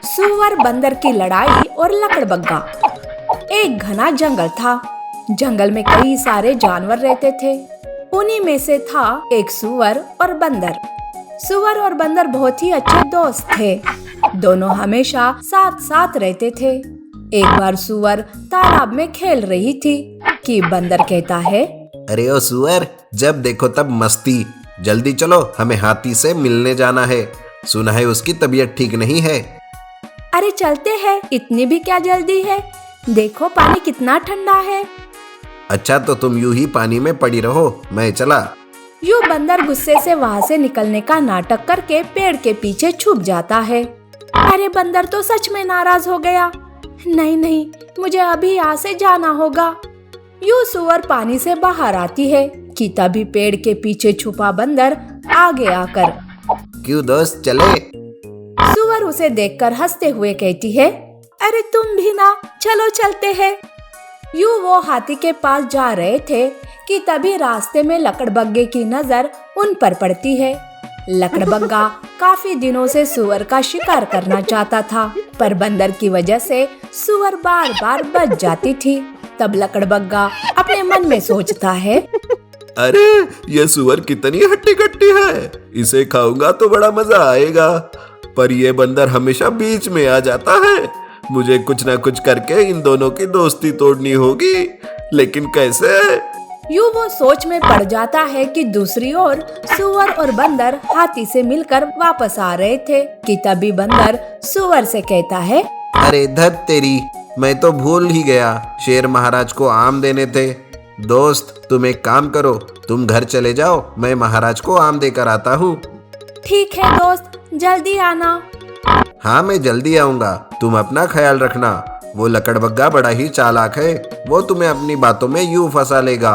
सुअर बंदर की लड़ाई और लकड़बग्गा। एक घना जंगल था। जंगल में कई सारे जानवर रहते थे। उन्हीं में से था एक सुअर और बंदर। सुअर और बंदर बहुत ही अच्छे दोस्त थे। दोनों हमेशा साथ साथ रहते थे। एक बार सुअर तालाब में खेल रही थी कि बंदर कहता है, अरे ओ सुअर, जब देखो तब मस्ती। जल्दी चलो, हमें हाथी से मिलने जाना है। सुना है उसकी तबीयत ठीक नहीं है। अरे चलते हैं, इतनी भी क्या जल्दी है। देखो पानी कितना ठंडा है। अच्छा तो तुम यूं ही पानी में पड़ी रहो, मैं चला। यूं बंदर गुस्से से वहाँ से निकलने का नाटक करके पेड़ के पीछे छुप जाता है। अरे बंदर तो सच में नाराज हो गया। नहीं नहीं, मुझे अभी यहाँ से जाना होगा। यूं सुअर पानी से बाहर आती है कि तभी पेड़ के पीछे छुपा बंदर आगे आकर, क्यों दोस्त, चले? सुअर उसे देखकर हंसते हुए कहती है, अरे तुम भी ना, चलो चलते हैं। यूं वो हाथी के पास जा रहे थे कि तभी रास्ते में लकड़बग्गे की नजर उन पर पड़ती है। लकड़बग्गा काफी दिनों से सुअर का शिकार करना चाहता था, पर बंदर की वजह से सुअर बार बार बच जाती थी। तब लकड़बग्गा अपने मन में सोचता है, अरे ये सुअर कितनी हट्टी कट्टी है, इसे खाऊंगा तो बड़ा मजा आएगा। पर ये बंदर हमेशा बीच में आ जाता है। मुझे कुछ ना कुछ करके इन दोनों की दोस्ती तोड़नी होगी, लेकिन कैसे? यूं वो सोच में पड़ जाता है कि दूसरी ओर सुअर और बंदर हाथी से मिलकर वापस आ रहे थे कि तभी बंदर सुअर से कहता है, अरे धत तेरी, मैं तो भूल ही गया, शेर महाराज को आम देने थे। दोस्त तुम एक काम करो, तुम घर चले जाओ, मैं महाराज को आम देकर आता हूँ। ठीक है दोस्त, जल्दी आना। हाँ मैं जल्दी आऊंगा, तुम अपना ख्याल रखना। वो लकड़बग्गा बड़ा ही चालाक है, वो तुम्हें अपनी बातों में यूं फंसा लेगा।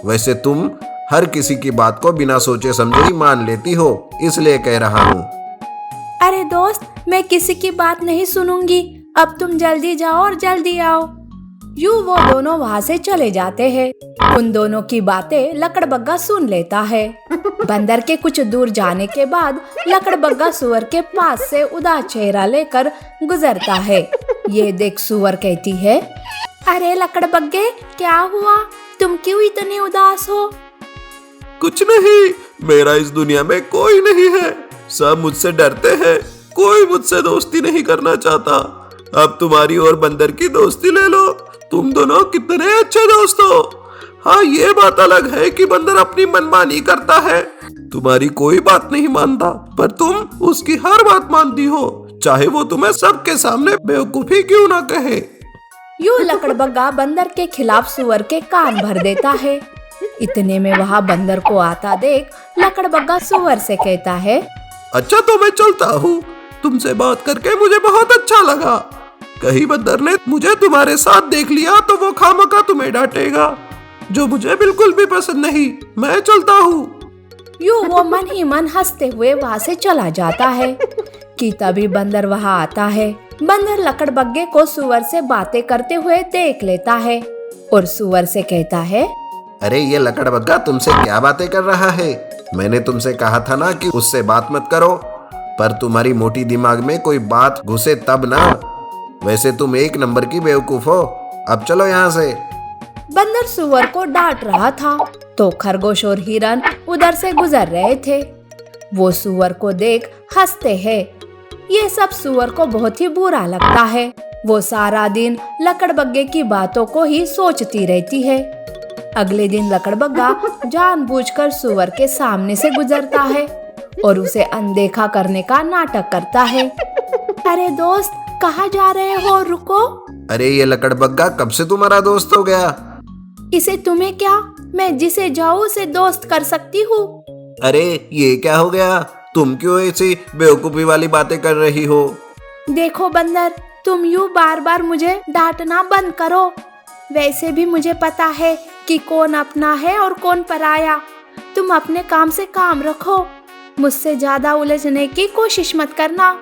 वैसे तुम हर किसी की बात को बिना सोचे समझे ही मान लेती हो, इसलिए कह रहा हूँ। अरे दोस्त, मैं किसी की बात नहीं सुनूंगी। अब तुम जल्दी जाओ और जल्दी आओ। यूं वो दोनों वहाँ से चले जाते हैं। उन दोनों की बातें लकड़बग्गा सुन लेता है। बंदर के कुछ दूर जाने के बाद लकड़बग्गा सुअर के पास से उदास चेहरा लेकर गुजरता है। ये देख सुअर कहती है, अरे लकड़बग्गे, क्या हुआ? तुम क्यों इतने उदास हो? कुछ नहीं, मेरा इस दुनिया में कोई नहीं है। सब मुझसे डरते हैं, कोई मुझसे दोस्ती नहीं करना चाहता। अब तुम्हारी और बंदर की दोस्ती ले लो, तुम दोनों कितने अच्छे दोस्त हो। हाँ ये बात अलग है कि बंदर अपनी मनमानी करता है, तुम्हारी कोई बात नहीं मानता, पर तुम उसकी हर बात मानती हो, चाहे वो तुम्हें सबके सामने बेवकूफी क्यों ना कहे। यूं लकड़बग्गा बंदर के खिलाफ सुअर के कान भर देता है। इतने में वहाँ बंदर को आता देख लकड़बग्गा सुअर से कहता है, अच्छा तो मैं चलता हूँ, तुमसे बात करके मुझे बहुत अच्छा लगा। कहीं बंदर ने मुझे तुम्हारे साथ देख लिया तो वो खामखा तुम्हें डांटेगा, जो मुझे बिल्कुल भी पसंद नहीं। मैं चलता हूँ। यूं वो मन ही मन हंसते हुए वहाँ से चला जाता है कि तभी बंदर वहाँ आता है। बंदर लकड़बग्गे को सुअर से बातें करते हुए देख लेता है और सुअर से कहता है, अरे ये लकड़बग्गा तुमसे क्या बातें कर रहा है? मैंने तुमसे कहा था ना कि उससे बात मत करो, पर तुम्हारी मोटी दिमाग में कोई बात घुसे तब ना। वैसे तुम एक नंबर की बेवकूफ हो, अब चलो यहाँ से। बंदर सुअर को डांट रहा था तो खरगोश और हिरन उधर से गुजर रहे थे। वो सुअर को देख हंसते हैं। ये सब सुअर को बहुत ही बुरा लगता है। वो सारा दिन लकड़बग्गे की बातों को ही सोचती रहती है। अगले दिन लकड़बग्गा जानबूझकर सुअर के सामने से गुजरता है और उसे अनदेखा करने का नाटक करता है। अरे दोस्त, कहाँ जा रहे हो? रुको। अरे ये लकड़बग्गा कब से तुम्हारा दोस्त हो गया? इसे तुम्हें क्या, मैं जिसे जाऊँ उसे दोस्त कर सकती हूँ। अरे ये क्या हो गया? तुम क्यों ऐसी बेवकूफी वाली बातें कर रही हो? देखो बंदर, तुम यूं बार बार मुझे डांटना बंद करो। वैसे भी मुझे पता है कि कौन अपना है और कौन पराया। तुम अपने काम से काम रखो, मुझसे ज्यादा उलझने की कोशिश मत करना।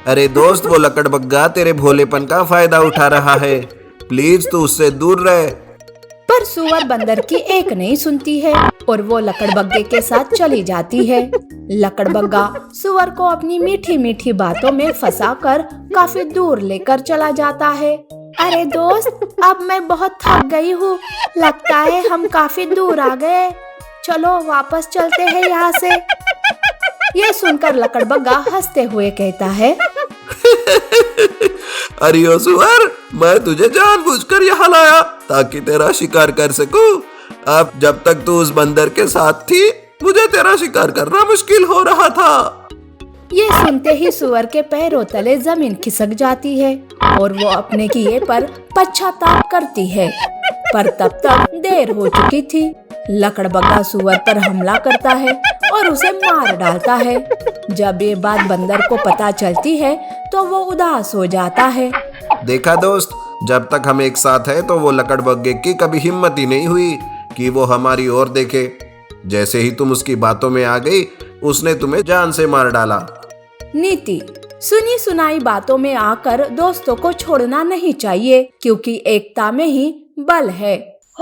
अरे दोस्त, वो लकड़बग्गा तेरे भोलेपन का फायदा उठा रहा है, प्लीज तू उससे दूर रह। पर सुअर बंदर की एक नहीं सुनती है और वो लकड़बग्गे के साथ चली जाती है। लकड़बग्गा सुअर को अपनी मीठी मीठी बातों में फंसाकर काफी दूर लेकर चला जाता है। अरे दोस्त, अब मैं बहुत थक गई हूँ, लगता है हम काफी दूर आ गए, चलो वापस चलते हैं यहाँ से। ये सुनकर लकड़बग्गा हंसते हुए कहता है, अरे ओ सुअर, मैं तुझे जानबूझकर यहाँ लाया ताकि तेरा शिकार कर सकूं। अब जब तक तू उस बंदर के साथ थी, मुझे तेरा शिकार करना मुश्किल हो रहा था। ये सुनते ही सुअर के पैरों तले जमीन खिसक जाती है और वो अपने किए पर पश्चाताप करती है। पर तब तक देर हो चुकी थी। लकड़बग्गा सुअर पर हमला करता है और उसे मार डालता है। जब ये बात बंदर को पता चलती है तो वो उदास हो जाता है। देखा दोस्त, जब तक हम एक साथ हैं तो वो लकड़बग्गे की कभी हिम्मत ही नहीं हुई कि वो हमारी ओर देखे। जैसे ही तुम उसकी बातों में आ गई, उसने तुम्हें जान से मार डाला। नीति: सुनी सुनाई बातों में आकर दोस्तों को छोड़ना नहीं चाहिए, क्योंकि एकता में ही बल है।